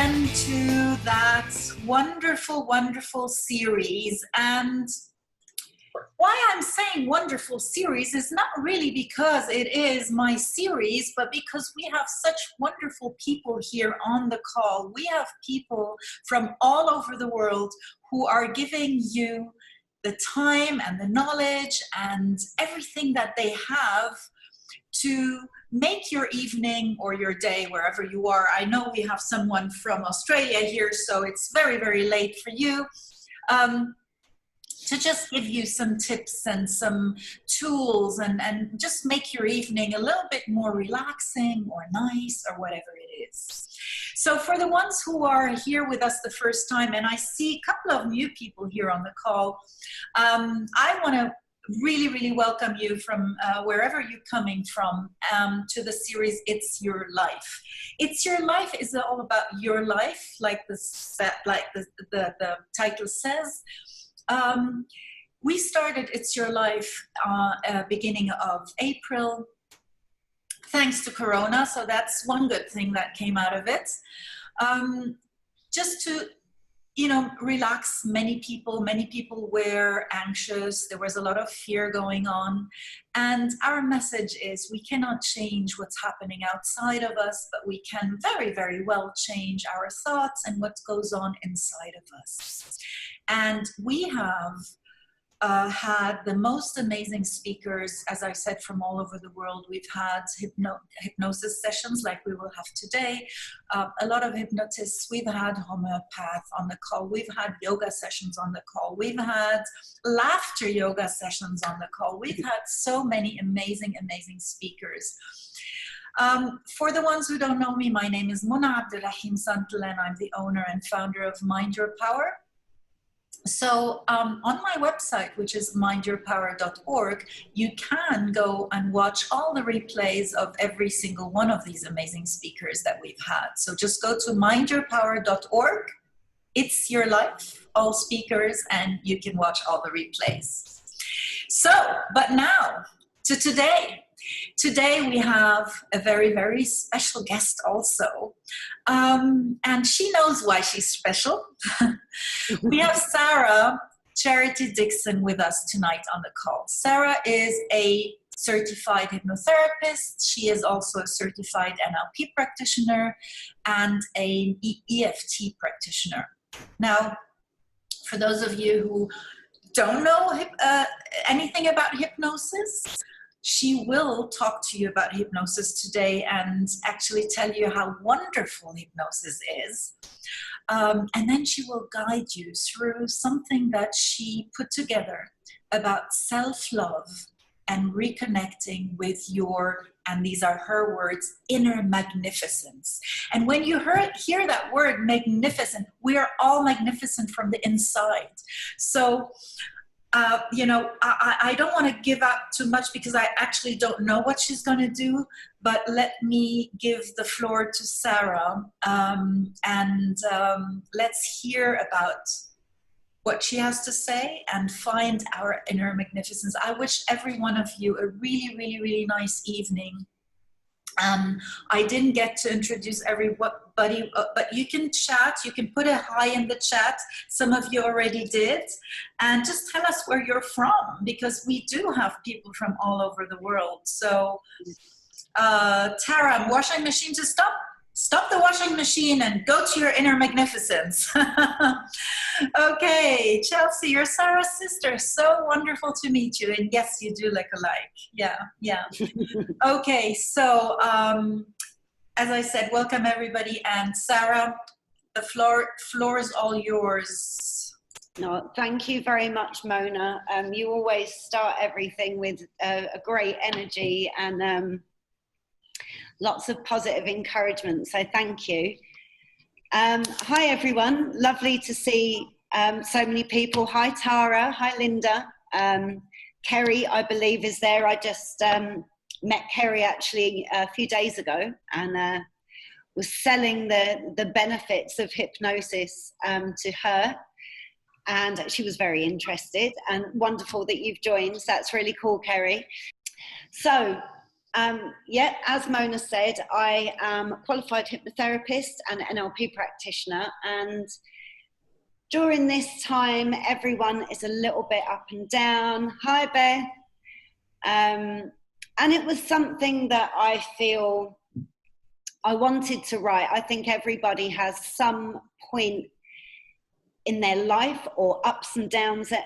again to that wonderful, wonderful series. And why I'm saying wonderful series is not really because it is my series, but because we have such wonderful people here on the call. We have people from all over the world who are giving you the time and the knowledge and everything that they have to make your evening or your day, wherever you are. I know we have someone from Australia here, so it's very, very late for you. To just give you some tips and some tools and just make your evening a little bit more relaxing or nice or whatever it is. So for the ones who are here with us the first time, and I see a couple of new people here on the call, I want to really, really welcome you from wherever you're coming from to the series It's Your Life. It's Your Life is all about your life, like the title says. We started It's Your Life beginning of April, thanks to Corona, so that's one good thing that came out of it. Just to relax many people were anxious. There was a lot of fear going on. And our message is we cannot change what's happening outside of us, but we can very, very well change our thoughts and what goes on inside of us. And we have had the most amazing speakers, as I said, from all over the world. We've had hypnosis sessions like we will have today, a lot of hypnotists. We've had homeopath on the call. We've had yoga sessions on the call. We've had laughter yoga sessions on the call. We've had so many amazing, amazing speakers. For the ones who don't know me, my name is Mona Abdelrahim Santel, and I'm the owner and founder of Mind Your Power. So on my website, which is mindyourpower.org, you can go and watch all the replays of every single one of these amazing speakers that we've had. So just go to mindyourpower.org. It's Your Life, all speakers, and you can watch all the replays. So, but now to today. Today we have a very, very special guest also, and she knows why she's special. We have Sarah Charity Dickson with us tonight on the call. Sarah is a certified hypnotherapist. She is also a certified NLP practitioner and an EFT practitioner. Now, for those of you who don't know anything about hypnosis, she will talk to you about hypnosis today and actually tell you how wonderful hypnosis is. And then she will guide you through something that she put together about self-love and reconnecting with your, and these are her words, inner magnificence. And when you hear that word magnificent, we are all magnificent from the inside. So I don't want to give out too much because I actually don't know what she's going to do, but let me give the floor to Sarah and let's hear about what she has to say and find our inner magnificence. I wish every one of you a really, really, really nice evening. I didn't get to introduce everybody, but you can chat, you can put a hi in the chat. Some of you already did. And just tell us where you're from, because we do have people from all over the world. So, Tara, washing machine to stop. Stop the washing machine and go to your inner magnificence. Okay, Chelsea, you're Sarah's sister. So wonderful to meet you. And yes, you do look alike. Yeah. Okay, so as I said, welcome everybody. And Sarah, the floor is all yours. No, thank you very much, Mona. You always start everything with a great energy and lots of positive encouragement, so thank you. Hi everyone, lovely to see so many people. Hi Tara, hi Linda. Kerry, I believe, is there. I just met Kerry actually a few days ago and was selling the benefits of hypnosis to her, and she was very interested, and wonderful that you've joined. So that's really cool, Kerry. So Yeah, as Mona said, I am a qualified hypnotherapist and NLP practitioner, and during this time, everyone is a little bit up and down. Hi, Beth. And it was something that I feel I wanted to write. I think everybody has some point in their life, or ups and downs at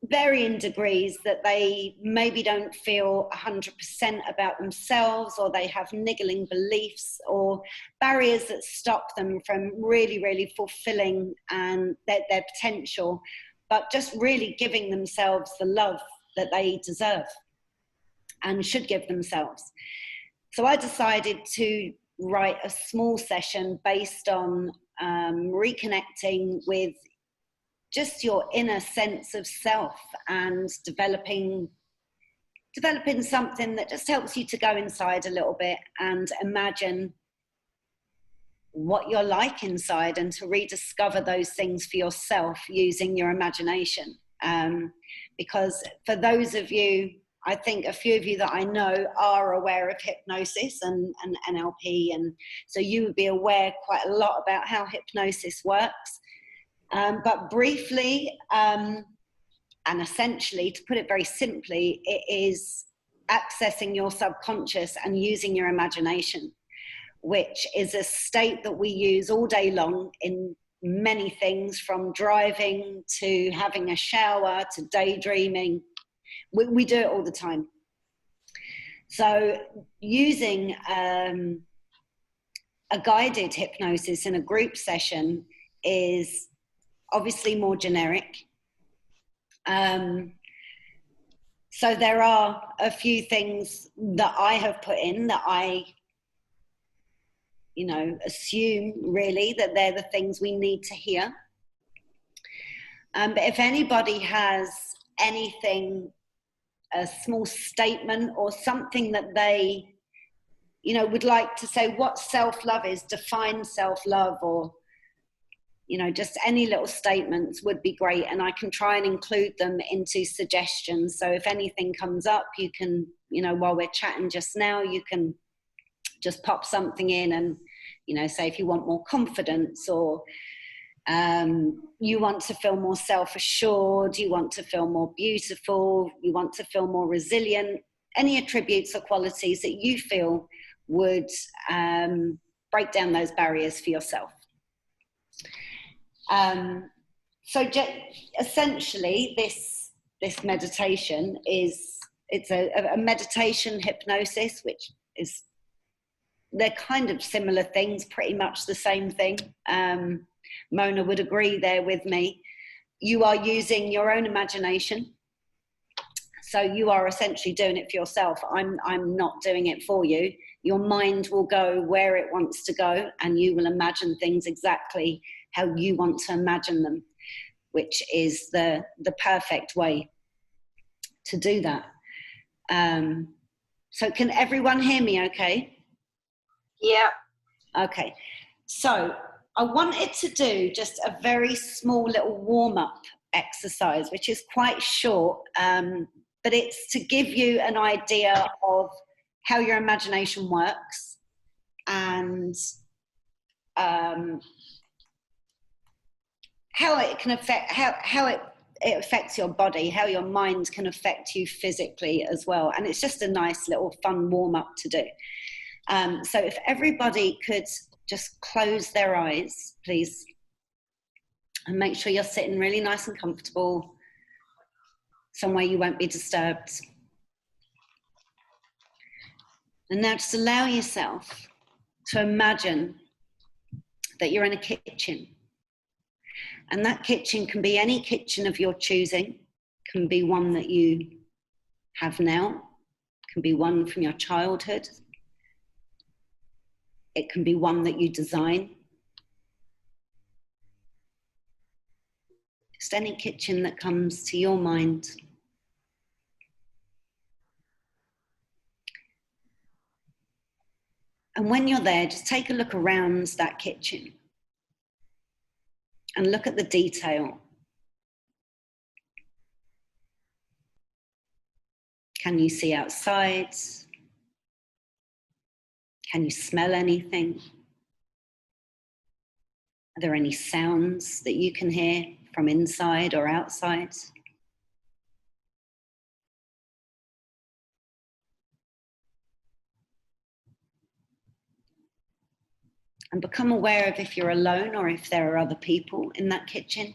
varying degrees, that they maybe don't feel 100% about themselves, or they have niggling beliefs or barriers that stop them from really, really fulfilling and their potential, but just really giving themselves the love that they deserve and should give themselves. So I decided to write a small session based on reconnecting with just your inner sense of self, and developing something that just helps you to go inside a little bit and imagine what you're like inside, and to rediscover those things for yourself using your imagination. Because for those of you, I think a few of you that I know are aware of hypnosis and NLP, and so you would be aware quite a lot about how hypnosis works. But briefly, and essentially, to put it very simply, it is accessing your subconscious and using your imagination, which is a state that we use all day long in many things, from driving to having a shower to daydreaming. We do it all the time. So using a guided hypnosis in a group session is obviously more generic. So there are a few things that I have put in that I, assume really that they're the things we need to hear. But if anybody has anything, a small statement or something that they, would like to say, what self-love is, define self-love, or just any little statements would be great, and I can try and include them into suggestions. So if anything comes up, you can, while we're chatting just now, you can just pop something in, and say if you want more confidence, or you want to feel more self-assured, you want to feel more beautiful, you want to feel more resilient, any attributes or qualities that you feel would break down those barriers for yourself. So essentially this meditation it's a meditation hypnosis, which is, they're kind of similar things, pretty much the same thing. Mona would agree there with me. You are using your own imagination. So you are essentially doing it for yourself. I'm not doing it for you. Your mind will go where it wants to go, and you will imagine things exactly how you want to imagine them, which is the perfect way to do that. So can everyone hear me okay? Yeah. Okay. So I wanted to do just a very small little warm-up exercise, which is quite short, but it's to give you an idea of how your imagination works, and how it can affect, how it affects your body, how your mind can affect you physically as well. And it's just a nice little fun warm-up to do. So if everybody could just close their eyes, please, and make sure you're sitting really nice and comfortable, somewhere you won't be disturbed. And now just allow yourself to imagine that you're in a kitchen. And that kitchen can be any kitchen of your choosing, can be one that you have now, can be one from your childhood. It can be one that you design. Just any kitchen that comes to your mind. And when you're there, just take a look around that kitchen and look at the detail. Can you see outside? Can you smell anything? Are there any sounds that you can hear from inside or outside? And become aware of if you're alone or if there are other people in that kitchen.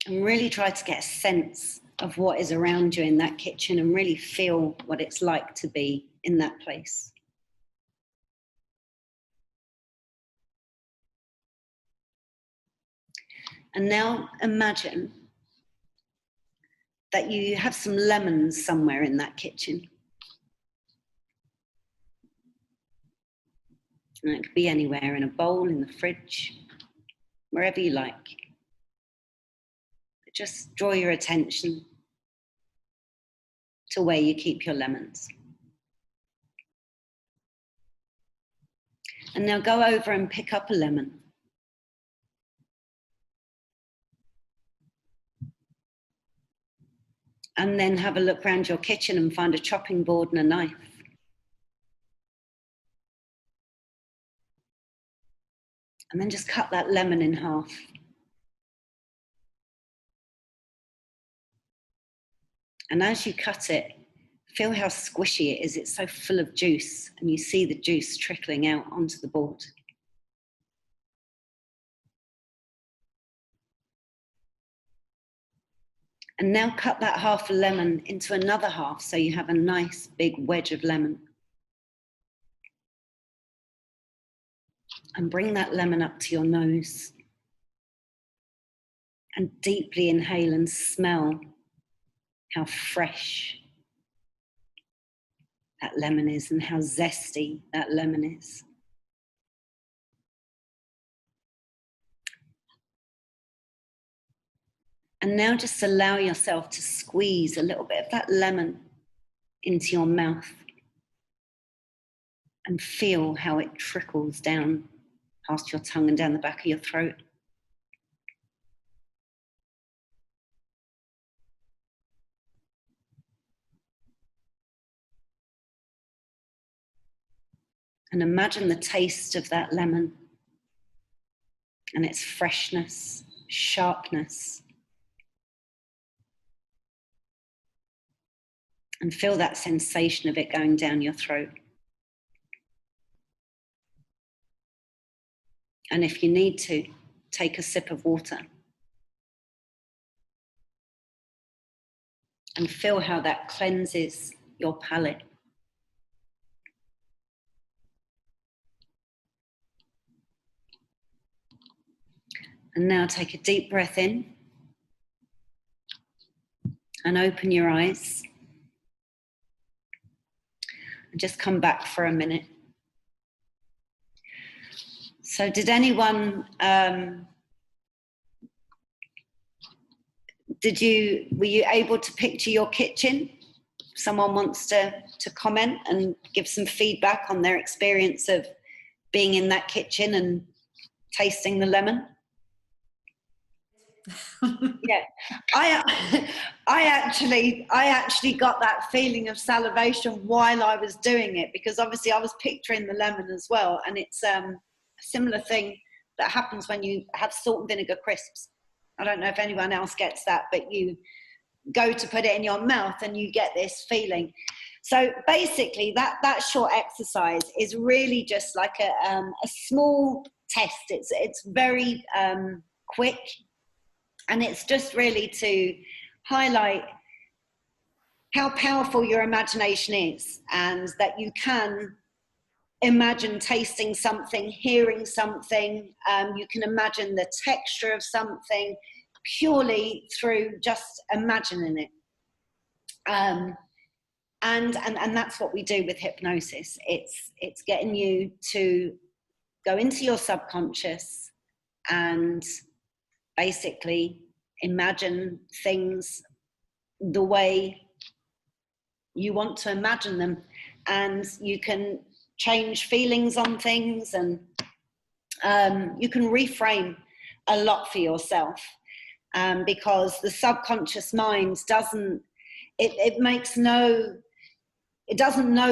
And really try to get a sense of what is around you in that kitchen and really feel what it's like to be in that place. And now imagine that you have some lemons somewhere in that kitchen. And it could be anywhere, in a bowl, in the fridge, wherever you like. But just draw your attention to where you keep your lemons. And now go over and pick up a lemon. And then have a look around your kitchen and find a chopping board and a knife. And then just cut that lemon in half. And as you cut it, feel how squishy it is. It's so full of juice, and you see the juice trickling out onto the board. And now cut that half a lemon into another half so you have a nice big wedge of lemon. And bring that lemon up to your nose. And deeply inhale and smell how fresh that lemon is and how zesty that lemon is. And now just allow yourself to squeeze a little bit of that lemon into your mouth and feel how it trickles down past your tongue and down the back of your throat. And imagine the taste of that lemon and its freshness, sharpness. And feel that sensation of it going down your throat. And if you need to, take a sip of water. And feel how that cleanses your palate. And now take a deep breath in. And open your eyes. And just come back for a minute. So did anyone, were you able to picture your kitchen? Someone wants to comment and give some feedback on their experience of being in that kitchen and tasting the lemon? Yeah, I actually got that feeling of salivation while I was doing it, because obviously I was picturing the lemon as well, and it's a similar thing that happens when you have salt and vinegar crisps. I don't know if anyone else gets that, but you go to put it in your mouth and you get this feeling. So basically that short exercise is really just like a small test. It's very quick. And it's just really to highlight how powerful your imagination is, and that you can imagine tasting something, hearing something. You can imagine the texture of something purely through just imagining it. And that's what we do with hypnosis. It's getting you to go into your subconscious and basically imagine things the way you want to imagine them, and you can change feelings on things, and you can reframe a lot for yourself. because the subconscious mind doesn't know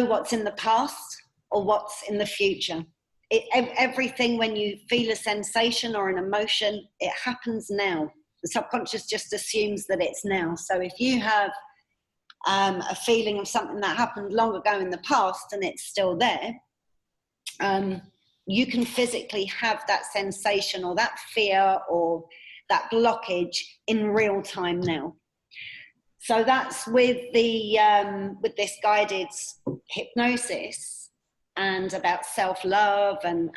what's in the past or what's in the future. Everything, when you feel a sensation or an emotion, it happens now. The subconscious just assumes that it's now. So if you have a feeling of something that happened long ago in the past and it's still there, you can physically have that sensation or that fear or that blockage in real time now. So that's with this guided hypnosis and about self-love and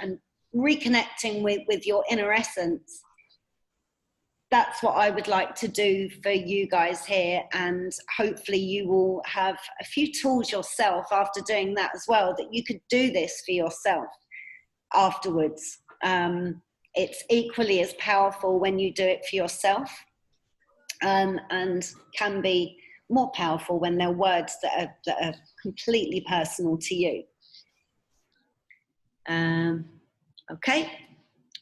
reconnecting with your inner essence. That's what I would like to do for you guys here, and hopefully you will have a few tools yourself after doing that as well, that you could do this for yourself afterwards. It's equally as powerful when you do it for yourself, and can be more powerful when they're words that are completely personal to you. Okay,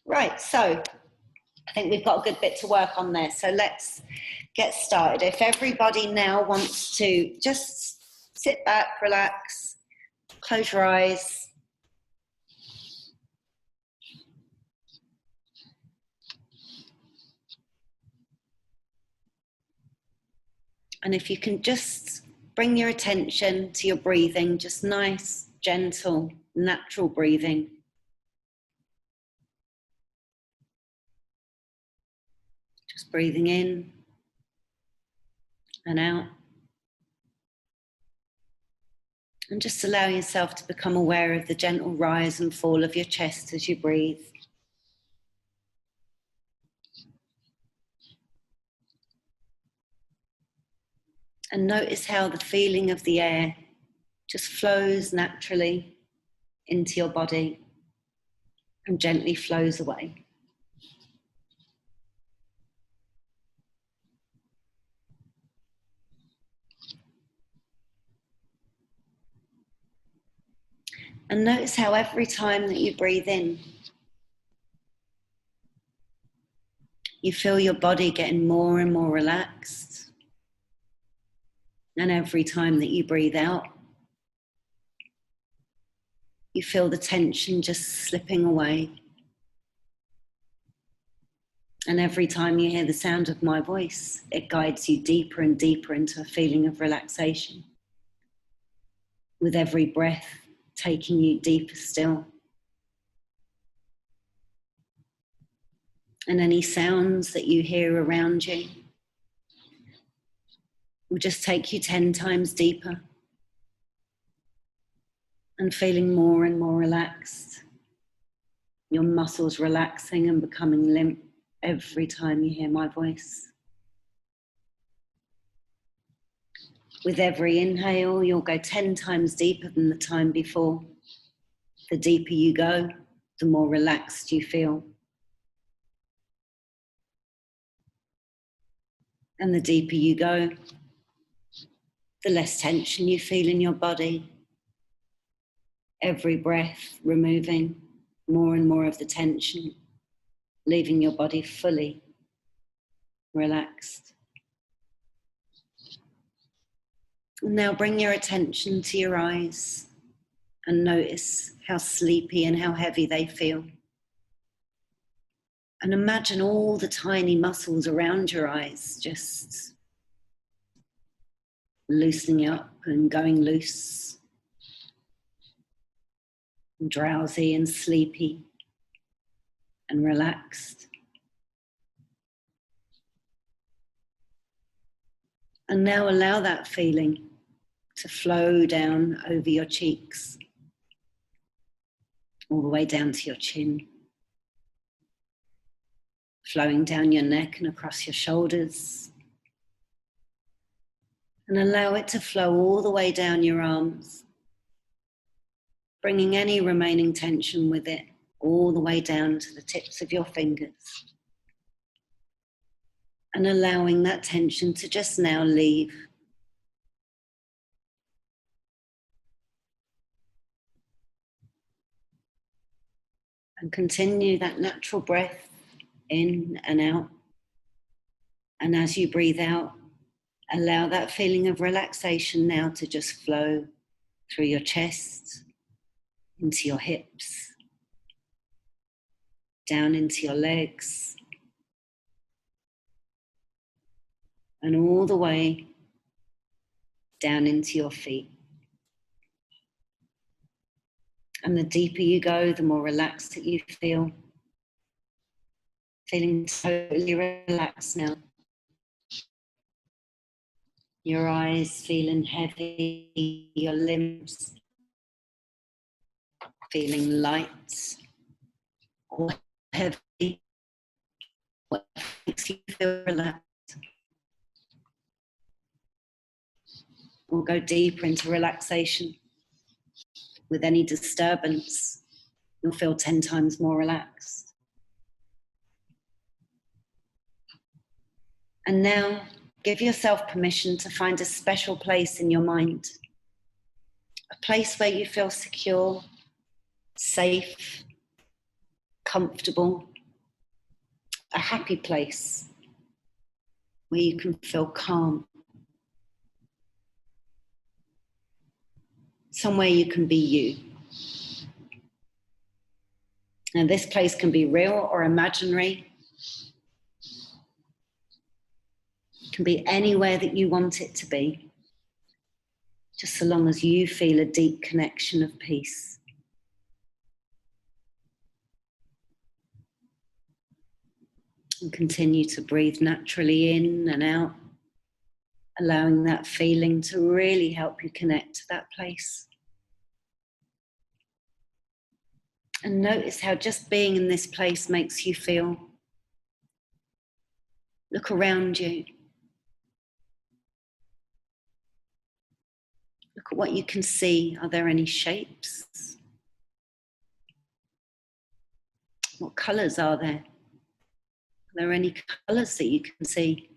right, so I think we've got a good bit to work on there, so let's get started. If everybody now wants to just sit back, relax, close your eyes. And if you can just bring your attention to your breathing, just nice, gentle, natural breathing. Just breathing in and out. And just allow yourself to become aware of the gentle rise and fall of your chest as you breathe. And notice how the feeling of the air just flows naturally into your body and gently flows away. And notice how every time that you breathe in, you feel your body getting more and more relaxed. And every time that you breathe out, you feel the tension just slipping away. And every time you hear the sound of my voice, it guides you deeper and deeper into a feeling of relaxation. With every breath, taking you deeper still. And any sounds that you hear around you will just take you 10 times deeper. And feeling more and more relaxed. Your muscles relaxing and becoming limp every time you hear my voice. With every inhale, you'll go 10 times deeper than the time before. The deeper you go, the more relaxed you feel. And the deeper you go, the less tension you feel in your body. Every breath removing more and more of the tension, leaving your body fully relaxed. And now bring your attention to your eyes and notice how sleepy and how heavy they feel. And imagine all the tiny muscles around your eyes just loosening up and going loose. And drowsy and sleepy and relaxed. And now allow that feeling to flow down over your cheeks, all the way down to your chin, flowing down your neck and across your shoulders. And allow it to flow all the way down your arms, bringing any remaining tension with it all the way down to the tips of your fingers. And allowing that tension to just now leave. And continue that natural breath in and out. And as you breathe out, allow that feeling of relaxation now to just flow through your chest, into your hips, down into your legs, and all the way down into your feet. And the deeper you go, the more relaxed that you feel. Feeling totally relaxed now. Your eyes feeling heavy, your limbs feeling light or heavy. What makes you feel relaxed? We'll go deeper into relaxation. With any disturbance, you'll feel 10 times more relaxed. And now, give yourself permission to find a special place in your mind. A place where you feel secure, safe, comfortable. A happy place where you can feel calm. Somewhere you can be you. And this place can be real or imaginary. It can be anywhere that you want it to be, just so long as you feel a deep connection of peace. And continue to breathe naturally in and out, allowing that feeling to really help you connect to that place. And notice how just being in this place makes you feel. Look around you. Look at what you can see. Are there any shapes? What colours are there? Are there any colours that you can see?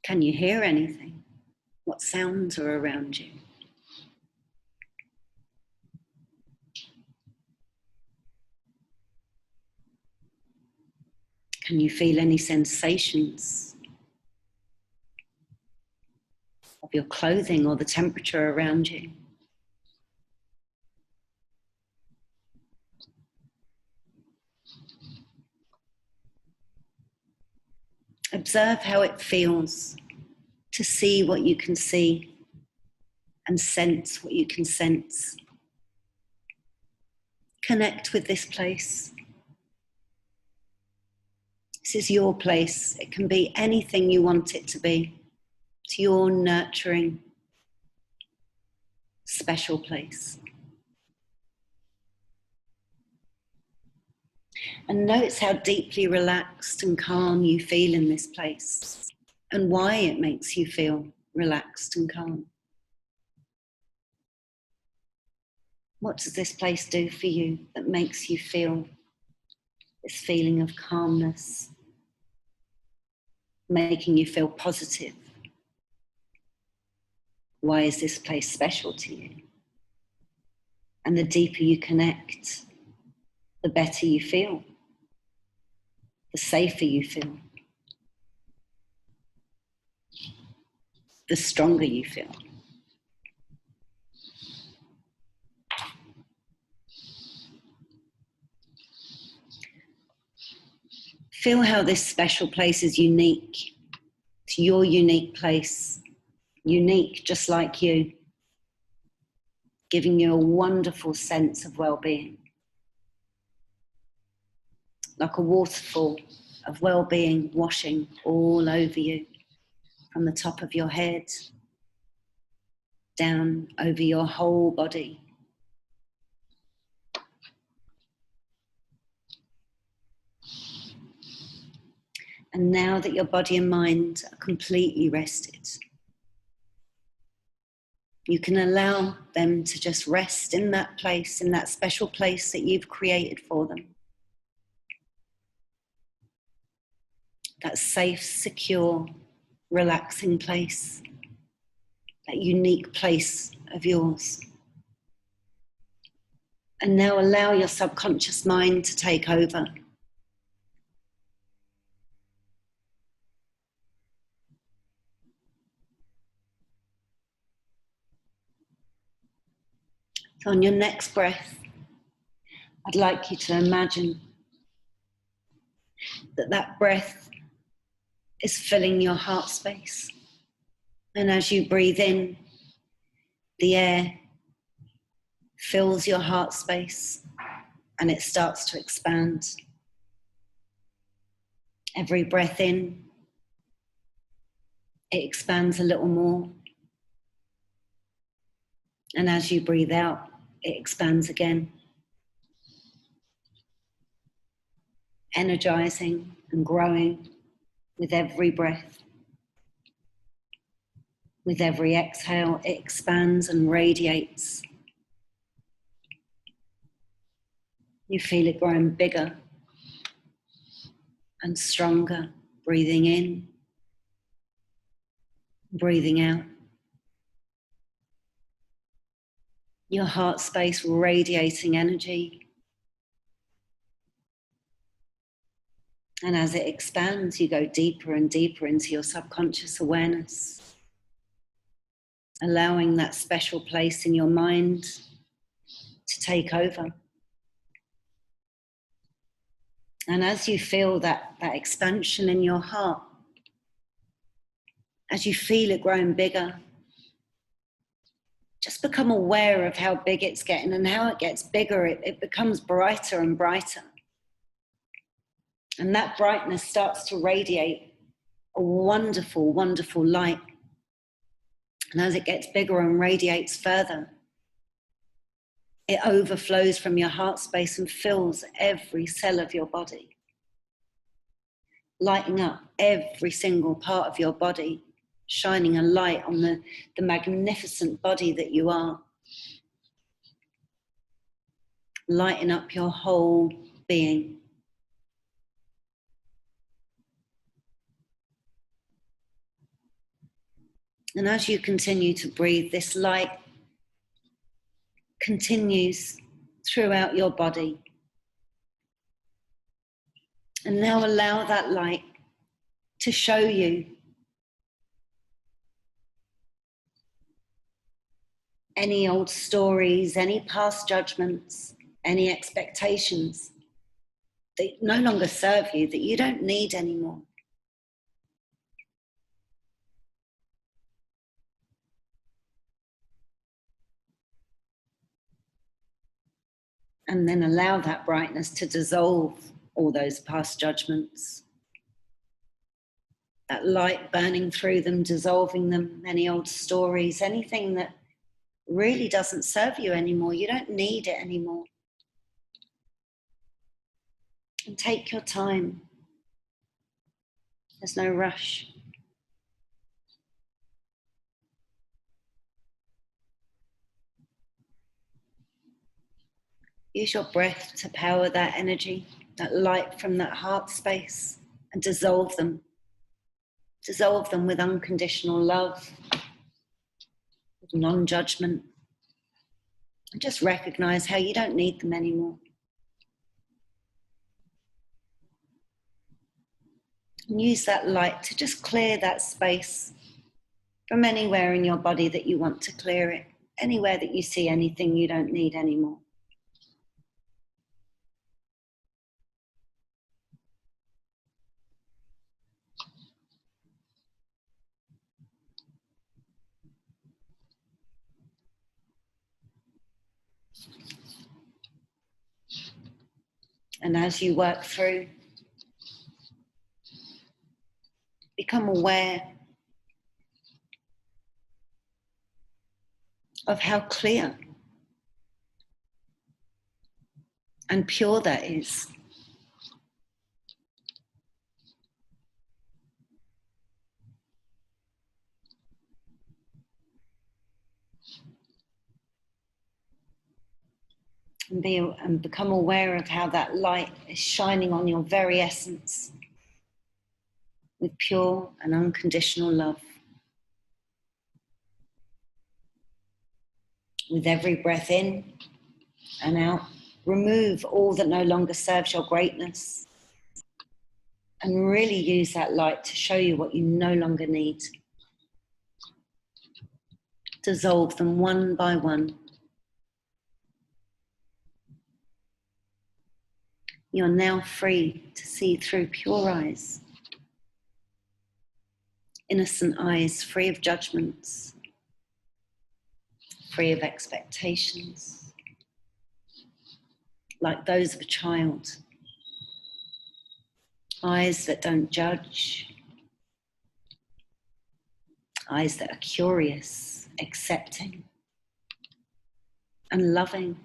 Can you hear anything? What sounds are around you? Can you feel any sensations of your clothing or the temperature around you? Observe how it feels to see what you can see and sense what you can sense. Connect with this place. This is your place. It can be anything you want it to be. It's your nurturing, special place. And notice how deeply relaxed and calm you feel in this place and why it makes you feel relaxed and calm. What does this place do for you that makes you feel this feeling of calmness, making you feel positive? Why is this place special to you? And the deeper you connect, the better you feel, the safer you feel, the stronger you feel. Feel how this special place is unique. It's your unique place, unique just like you, giving you a wonderful sense of well-being. Like a waterfall of well-being washing all over you, from the top of your head, down over your whole body. And now that your body and mind are completely rested, you can allow them to just rest in that place, in that special place that you've created for them. That safe, secure, relaxing place, that unique place of yours. And now allow your subconscious mind to take over. On your next breath, I'd like you to imagine that that breath is filling your heart space. And as you breathe in, the air fills your heart space and it starts to expand. Every breath in, it expands a little more. And as you breathe out, it expands again. Energizing and growing with every breath. With every exhale, it expands and radiates. You feel it growing bigger and stronger, breathing in, breathing out. Your heart space radiating energy. And as it expands, you go deeper and deeper into your subconscious awareness, allowing that special place in your mind to take over. And as you feel that expansion in your heart, as you feel it growing bigger, just become aware of how big it's getting, and how it gets bigger, it becomes brighter and brighter. And that brightness starts to radiate a wonderful, wonderful light. And as it gets bigger and radiates further, it overflows from your heart space and fills every cell of your body, lighting up every single part of your body, shining a light on the magnificent body that you are, lighting up your whole being. And as you continue to breathe, this light continues throughout your body. And now allow that light to show you any old stories, any past judgments, any expectations that no longer serve you, that you don't need anymore. And then allow that brightness to dissolve all those past judgments. That light burning through them, dissolving them, any old stories, anything that really doesn't serve you anymore. You don't need it anymore. And take your time. There's no rush. Use your breath to power that energy, that light from that heart space, and dissolve them. Dissolve them with unconditional love, with non-judgment. And just recognize how you don't need them anymore. And use that light to just clear that space from anywhere in your body that you want to clear it, anywhere that you see anything you don't need anymore. And as you work through, become aware of how clear and pure that is. And become aware of how that light is shining on your very essence with pure and unconditional love. With every breath in and out, remove all that no longer serves your greatness, and really use that light to show you what you no longer need. Dissolve them one by one. You're now free to see through pure eyes, innocent eyes, free of judgments, free of expectations, like those of a child. Eyes that don't judge, eyes that are curious, accepting, and loving.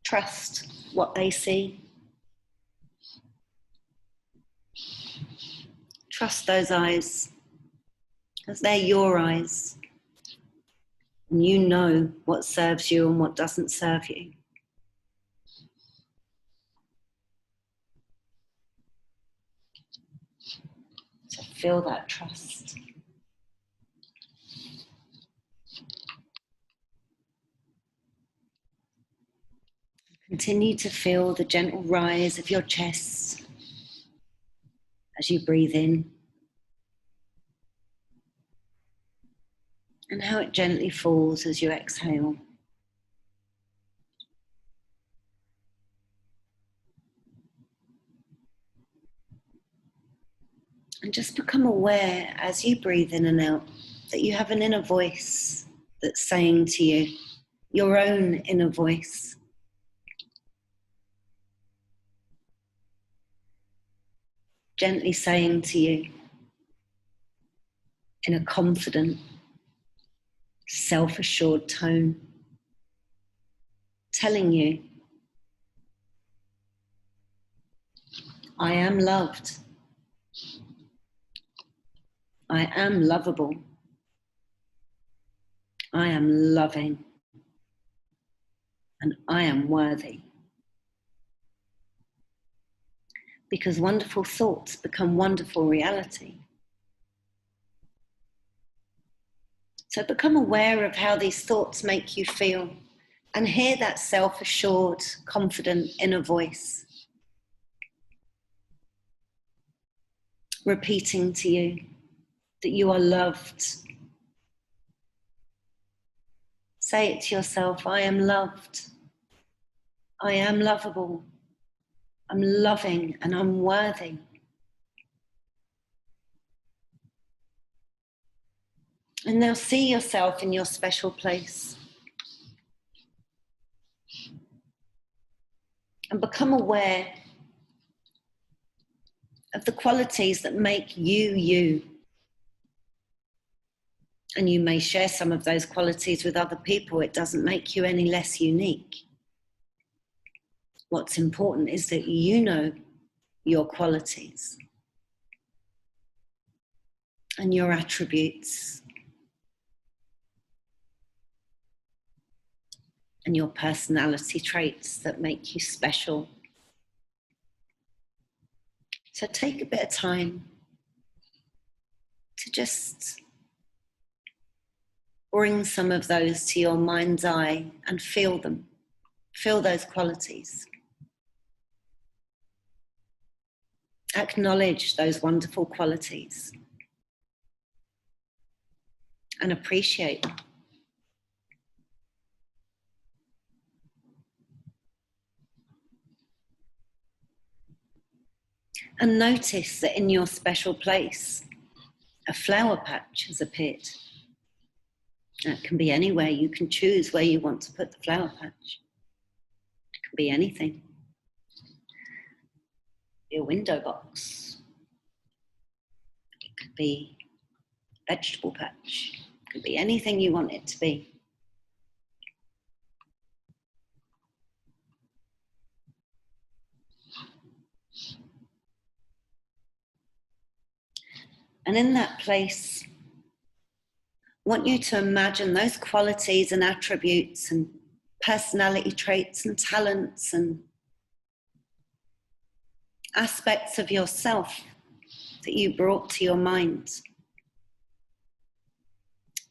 Trust what they see. Trust those eyes, because they're your eyes. And you know what serves you and what doesn't serve you. So feel that trust. Continue to feel the gentle rise of your chest as you breathe in, and how it gently falls as you exhale. And just become aware as you breathe in and out that you have an inner voice that's saying to you, your own inner voice. Gently saying to you in a confident, self-assured tone, telling you, I am loved. I am lovable. I am loving. And I am worthy. Because wonderful thoughts become wonderful reality. So become aware of how these thoughts make you feel and hear that self-assured, confident inner voice repeating to you that you are loved. Say it to yourself, I am loved. I am lovable. I'm loving and I'm worthy. And now see yourself in your special place. And become aware of the qualities that make you, you. And you may share some of those qualities with other people. It doesn't make you any less unique. What's important is that you know your qualities and your attributes and your personality traits that make you special. So take a bit of time to just bring some of those to your mind's eye and feel them. Feel those qualities. Acknowledge those wonderful qualities and appreciate them. And notice that in your special place, a flower patch has appeared. It can be anywhere. You can choose where you want to put the flower patch. It can be anything. Your window box. It could be a vegetable patch. It could be anything you want it to be. And in that place, I want you to imagine those qualities and attributes and personality traits and talents and aspects of yourself that you brought to your mind,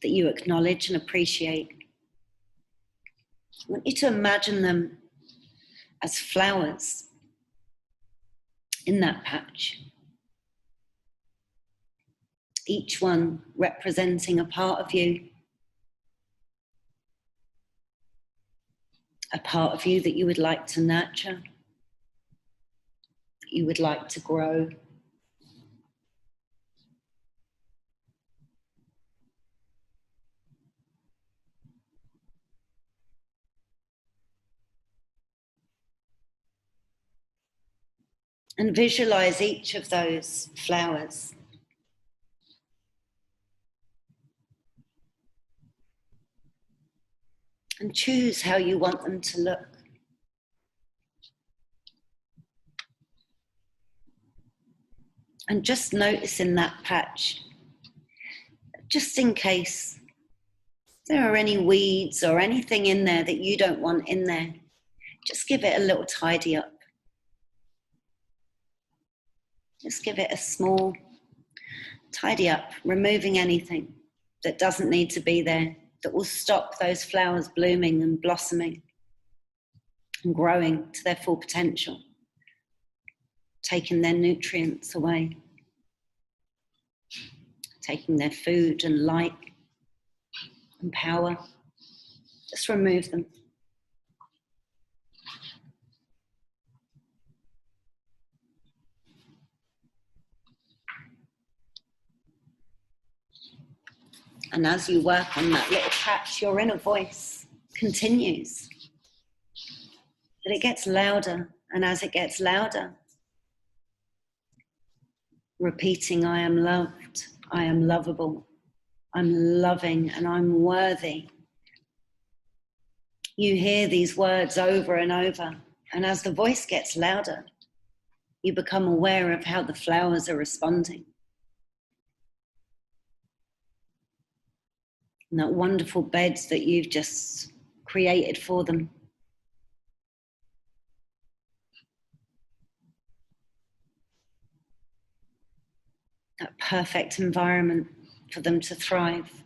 that you acknowledge and appreciate. I want you to imagine them as flowers in that patch, each one representing a part of you. a part of you that you would like to nurture, that you would like to grow. And visualize each of those flowers. And choose how you want them to look. And just notice in that patch, just in case there are any weeds or anything in there that you don't want in there, just give it a little tidy up. Just give it a small tidy up, removing anything that doesn't need to be there, that will stop those flowers blooming and blossoming and growing to their full potential, taking their nutrients away, taking their food and light and power. Just remove them. And as you work on that little patch, your inner voice continues. But it gets louder, and as it gets louder, repeating, I am loved, I am lovable, I'm loving, and I'm worthy. You hear these words over and over, and as the voice gets louder, you become aware of how the flowers are responding. And that wonderful bed that you've just created for them. That perfect environment for them to thrive.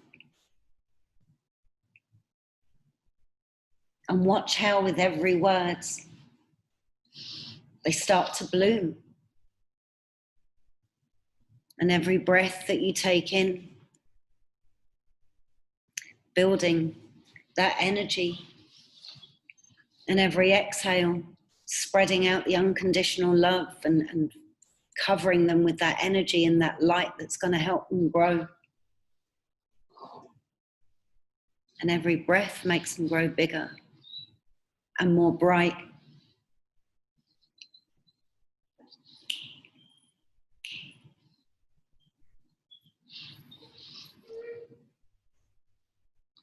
And watch how with every word they start to bloom. And every breath that you take in, building that energy, and every exhale, spreading out the unconditional love and covering them with that energy and that light that's going to help them grow. And every breath makes them grow bigger and more bright.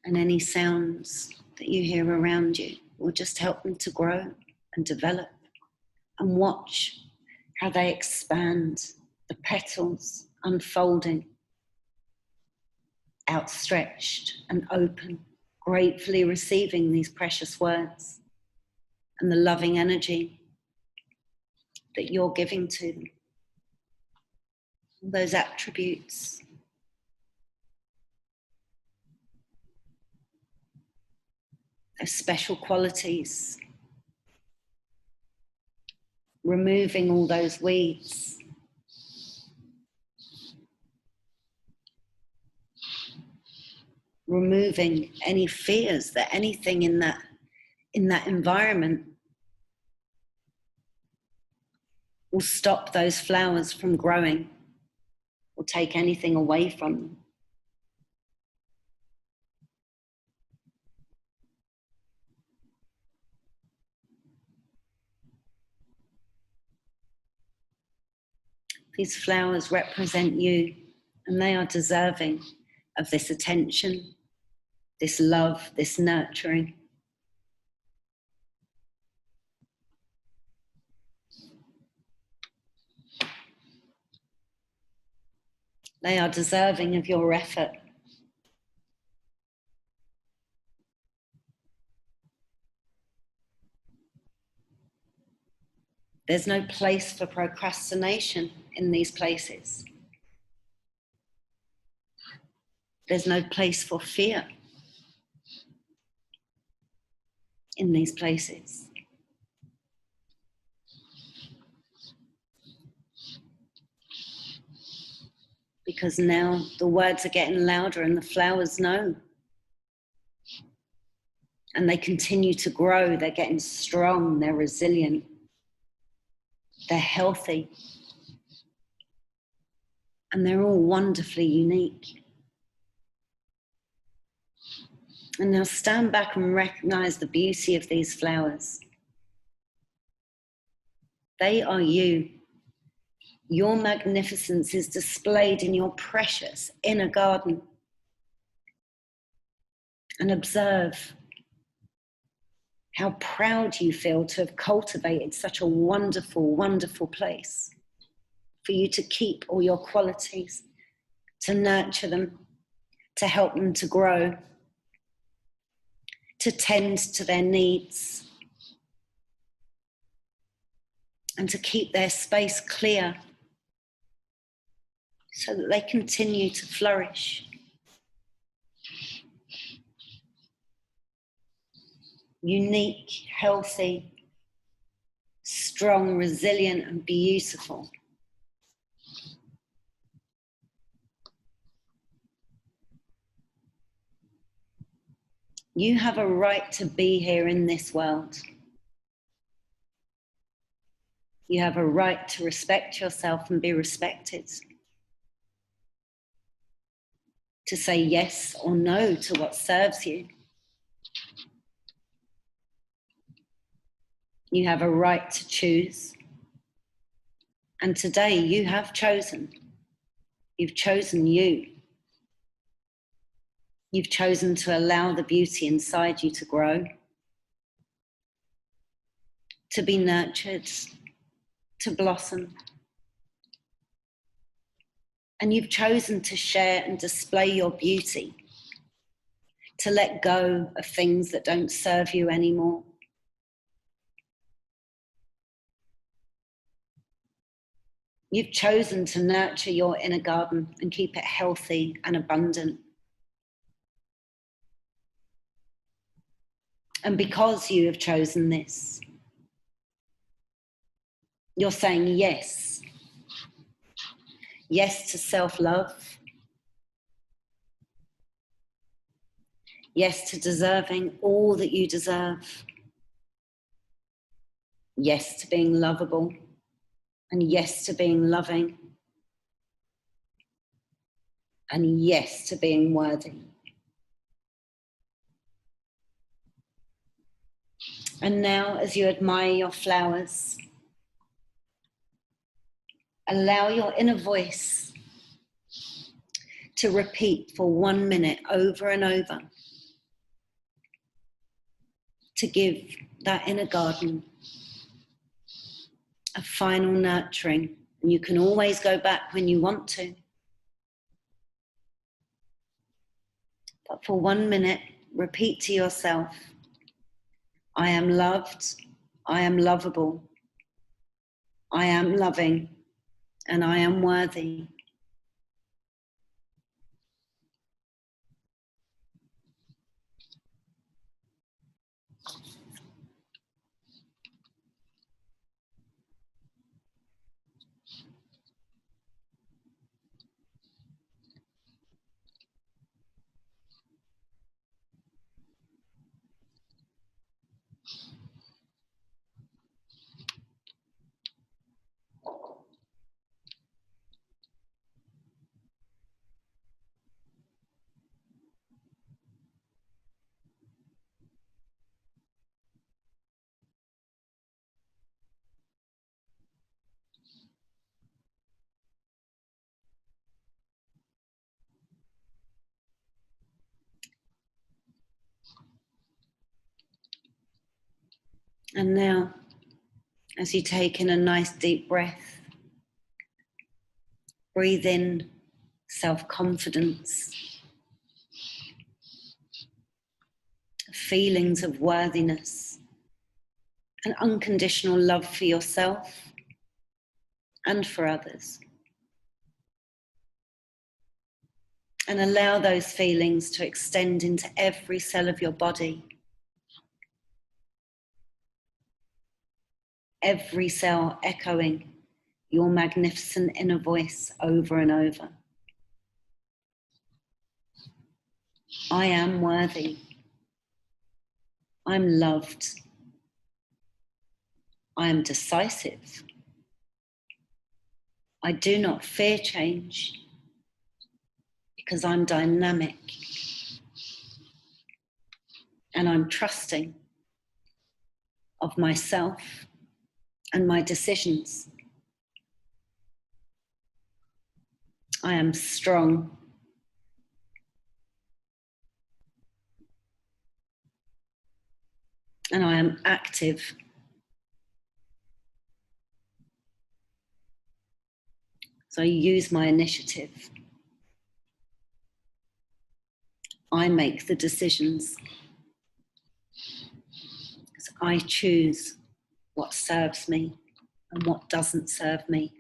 And any sounds that you hear around you will just help them to grow and develop. And watch how they expand, the petals unfolding, outstretched and open, gratefully receiving these precious words and the loving energy that you're giving to them. All those attributes. Those special qualities. Removing all those weeds. Removing any fears that anything in that environment will stop those flowers from growing or take anything away from them. These flowers represent you, and they are deserving of this attention, this love, this nurturing. They are deserving of your effort. There's no place for procrastination in these places. There's no place for fear in these places. Because now the words are getting louder and the flowers know. And they continue to grow. They're getting strong. They're resilient. They're healthy. And they're all wonderfully unique. And now stand back and recognize the beauty of these flowers. They are you. Your magnificence is displayed in your precious inner garden. And observe how proud you feel to have cultivated such a wonderful, wonderful place for you to keep all your qualities, to nurture them, to help them to grow, to tend to their needs, and to keep their space clear so that they continue to flourish. Unique, healthy, strong, resilient, and beautiful. You have a right to be here in this world. You have a right to respect yourself and be respected. To say yes or no to what serves you. You have a right to choose. And today you have chosen. You've chosen you. You've chosen to allow the beauty inside you to grow, to be nurtured, to blossom. And you've chosen to share and display your beauty, to let go of things that don't serve you anymore. You've chosen to nurture your inner garden and keep it healthy and abundant. And because you have chosen this, you're saying yes. Yes to self-love. Yes to deserving all that you deserve. Yes to being lovable. And yes to being loving. And yes to being worthy. And now, as you admire your flowers, allow your inner voice to repeat for 1 minute over and over, to give that inner garden a final nurturing. And you can always go back when you want to. But for 1 minute, repeat to yourself, I am loved, I am lovable, I am loving, and I am worthy. And now, as you take in a nice deep breath, breathe in self-confidence, feelings of worthiness, and unconditional love for yourself and for others. And allow those feelings to extend into every cell of your body. Every cell echoing your magnificent inner voice over and over. I am worthy. I'm loved. I am decisive. I do not fear change because I'm dynamic and I'm trusting of myself and my decisions. I am strong. And I am active. So I use my initiative. I make the decisions. So I choose what serves me and what doesn't serve me.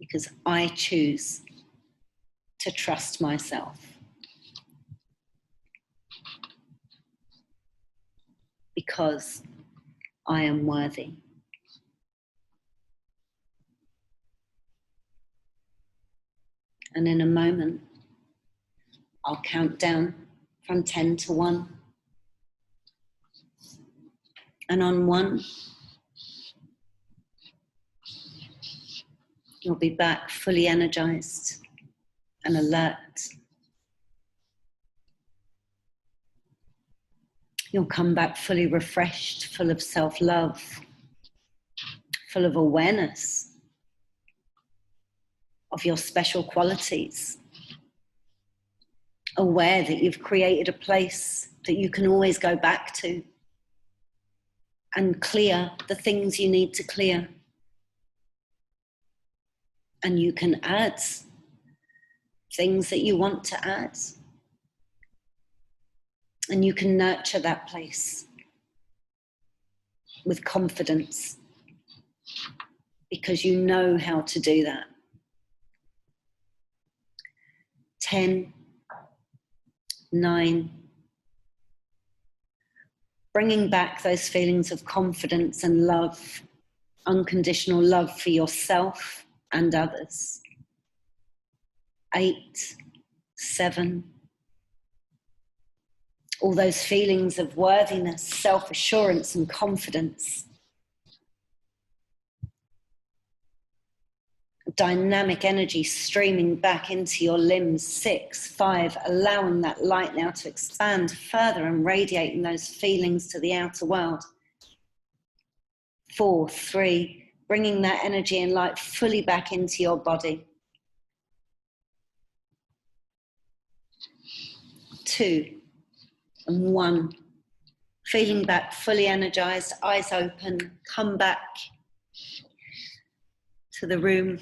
Because I choose to trust myself. Because I am worthy. And in a moment, I'll count down from 10 to 1. And on 1, you'll be back fully energized and alert. You'll come back fully refreshed, full of self-love, full of awareness of your special qualities. Aware that you've created a place that you can always go back to and clear the things you need to clear. And you can add things that you want to add. And you can nurture that place with confidence because you know how to do that. 10, 9, bringing back those feelings of confidence and love, unconditional love for yourself and others. 8, 7, all those feelings of worthiness, self-assurance and confidence. Dynamic energy streaming back into your limbs. 6, 5, allowing that light now to expand further and radiating those feelings to the outer world. 4, 3, bringing that energy and light fully back into your body. 2 and 1, feeling back fully energized, eyes open, come back to the room.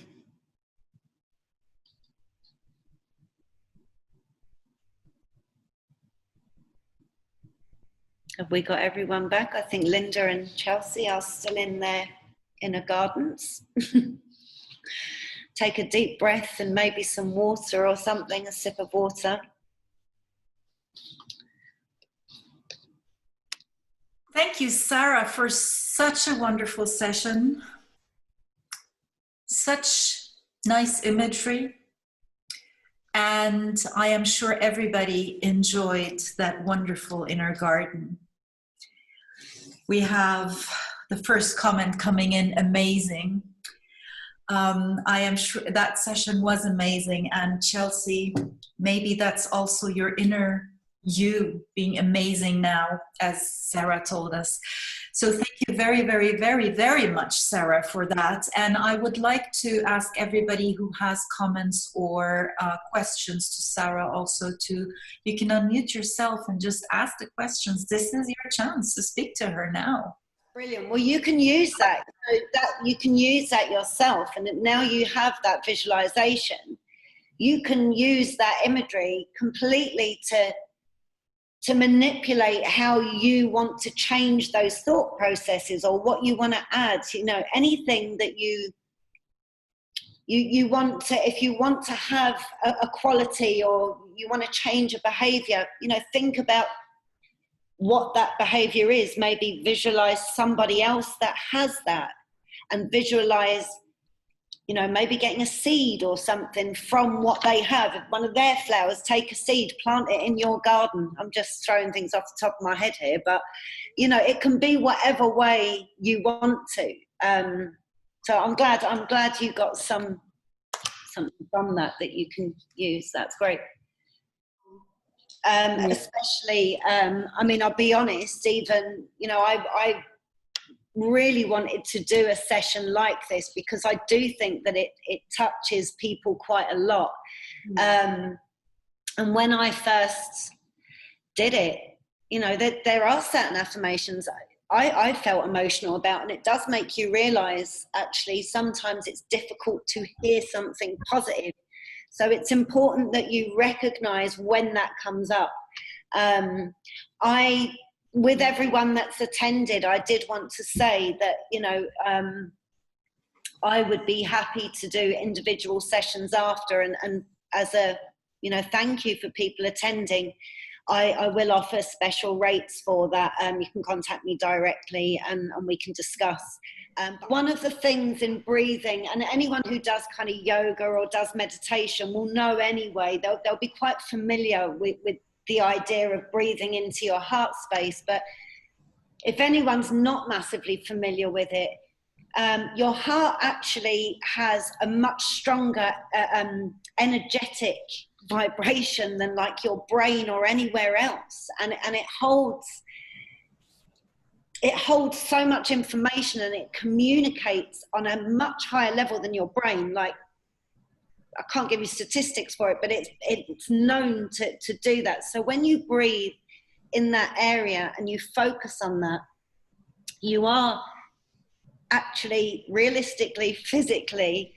Have we got everyone back? I think Linda and Chelsea are still in their inner gardens. Take a deep breath and maybe some water or something, a sip of water. Thank you, Sarah, for such a wonderful session. Such nice imagery. And I am sure everybody enjoyed that wonderful inner garden. We have the first comment coming in, amazing. I am sure that session was amazing. And Chelsea, maybe that's also your inner you being amazing now, as Sarah told us. So thank you very, very, very, very much, Sarah, for that. And I would like to ask everybody who has comments or questions to Sarah also to, you can unmute yourself and just ask the questions. This is your chance to speak to her now. Brilliant. Well, you can use that. So that you can use that yourself. And now you have that visualization. You can use that imagery completely to manipulate how you want to change those thought processes or what you want to add, you know, anything that you want to, if you want to have a quality or you want to change a behavior, you know, think about what that behavior is. Maybe visualize somebody else that has that and visualize you know, maybe getting a seed or something from what they have. If one of their flowers, take a seed, plant it in your garden. I'm just throwing things off the top of my head here, but, you know, it can be whatever way you want to. So I'm glad you got something from that you can use. That's great. Especially, I mean, I'll be honest, even, you know, I really wanted to do a session like this because I do think that it touches people quite a lot. And when I first did it, you know, there are certain affirmations I felt emotional about, and it does make you realize actually sometimes it's difficult to hear something positive. So it's important that you recognize when that comes up. With everyone that's attended, I did want to say that, you know, I would be happy to do individual sessions after, and as a, you know, thank you for people attending, I will offer special rates for that. You can contact me directly and we can discuss. One of the things in breathing, and anyone who does kind of yoga or does meditation will know anyway, they'll be quite familiar with the idea of breathing into your heart space. But if anyone's not massively familiar with it, your heart actually has a much stronger energetic vibration than like your brain or anywhere else, and it holds so much information, and it communicates on a much higher level than your brain. Like, I can't give you statistics for it, but it's known to do that. So when you breathe in that area and you focus on that, you are actually realistically, physically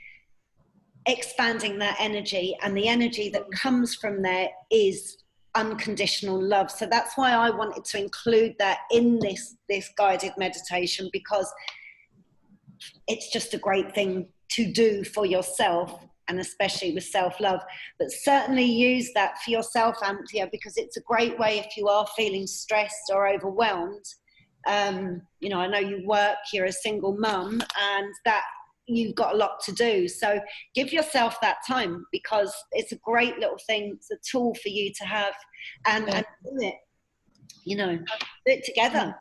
expanding that energy, and the energy that comes from there is unconditional love. So that's why I wanted to include that in this guided meditation, because it's just a great thing to do for yourself, and especially with self-love. But certainly use that for yourself, Anthea, because it's a great way if you are feeling stressed or overwhelmed. You know, I know you work, you're a single mum, and that you've got a lot to do. So give yourself that time, because it's a great little thing. It's a tool for you to have, and do it, you know, do it together.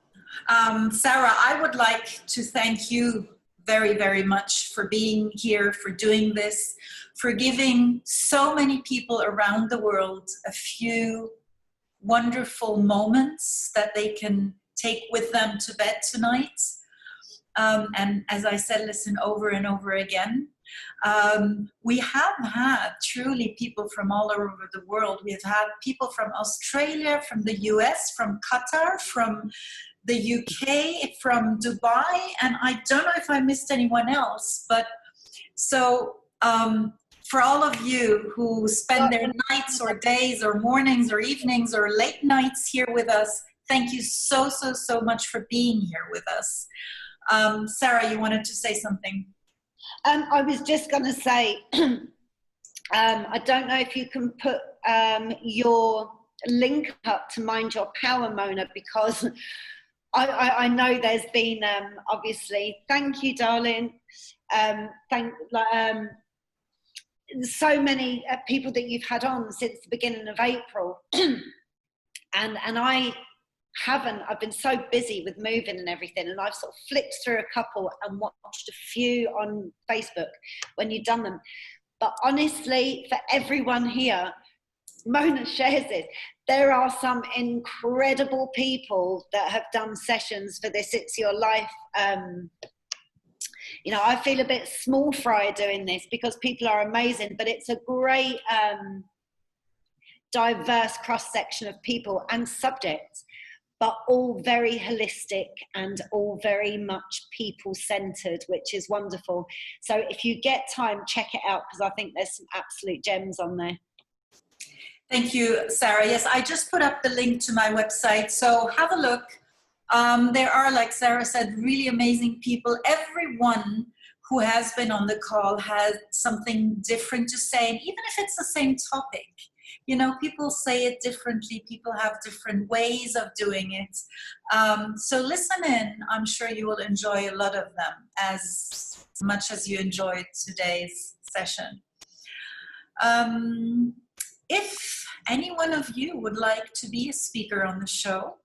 Sarah, I would like to thank you very, very much for being here, for doing this, for giving so many people around the world a few wonderful moments that they can take with them to bed tonight. And as I said, listen over and over again. We have had truly people from all over the world. We have had people from Australia, from the US, from Qatar, from the UK, from Dubai, and I don't know if I missed anyone else. But so for all of you who spend their nights or days or mornings or evenings or late nights here with us, thank you so, so, so much for being here with us. Sarah, you wanted to say something? I was just going to say, I don't know if you can put your link up to Mind Your Power, Mona, because I know there's been, obviously, thank you, darling, so many people that you've had on since the beginning of April, and I've been so busy with moving and everything, and I've sort of flicked through a couple and watched a few on Facebook when you've done them. But honestly, for everyone here, Mona shares it, there are some incredible people that have done sessions for this It's Your Life. You know, I feel a bit small fry doing this because people are amazing, but it's a great diverse cross-section of people and subjects, but all very holistic and all very much people-centered, which is wonderful. So if you get time, check it out, because I think there's some absolute gems on there. Thank you, Sarah. Yes, I just put up the link to my website, so have a look. There are, like Sarah said, really amazing people. Everyone who has been on the call has something different to say, and even if it's the same topic, you know, people say it differently. People have different ways of doing it. So listen in. I'm sure you will enjoy a lot of them as much as you enjoyed today's session. If any one of you would like to be a speaker on the show,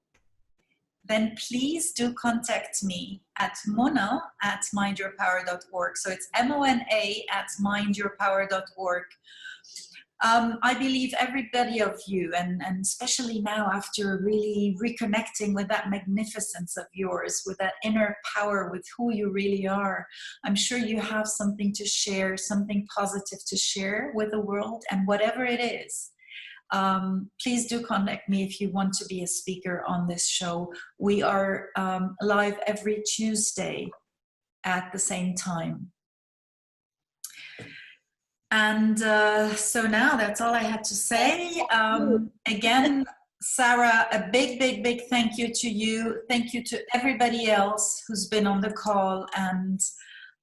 then please do contact me at mona@mindyourpower.org. So it's MONA@mindyourpower.org. I believe everybody of you, and especially now after really reconnecting with that magnificence of yours, with that inner power, with who you really are, I'm sure you have something to share, something positive to share with the world, and whatever it is. Please do contact me if you want to be a speaker on this show. We are live every Tuesday at the same time. And so now that's all I had to say. Again, Sarah, a big, big, big thank you to you. Thank you to everybody else who's been on the call. And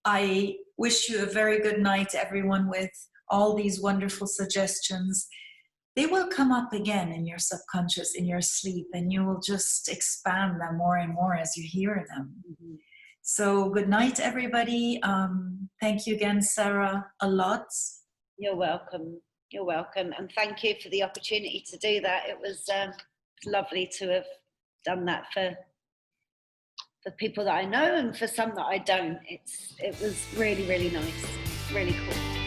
I wish you a very good night, everyone, with all these wonderful suggestions. They will come up again in your subconscious, in your sleep, and you will just expand them more and more as you hear them. Mm-hmm. So good night, everybody. Thank you again, Sarah, a lot. You're welcome. You're welcome. And thank you for the opportunity to do that. It was lovely to have done that for people that I know and for some that I don't. It was really, really nice. Really cool.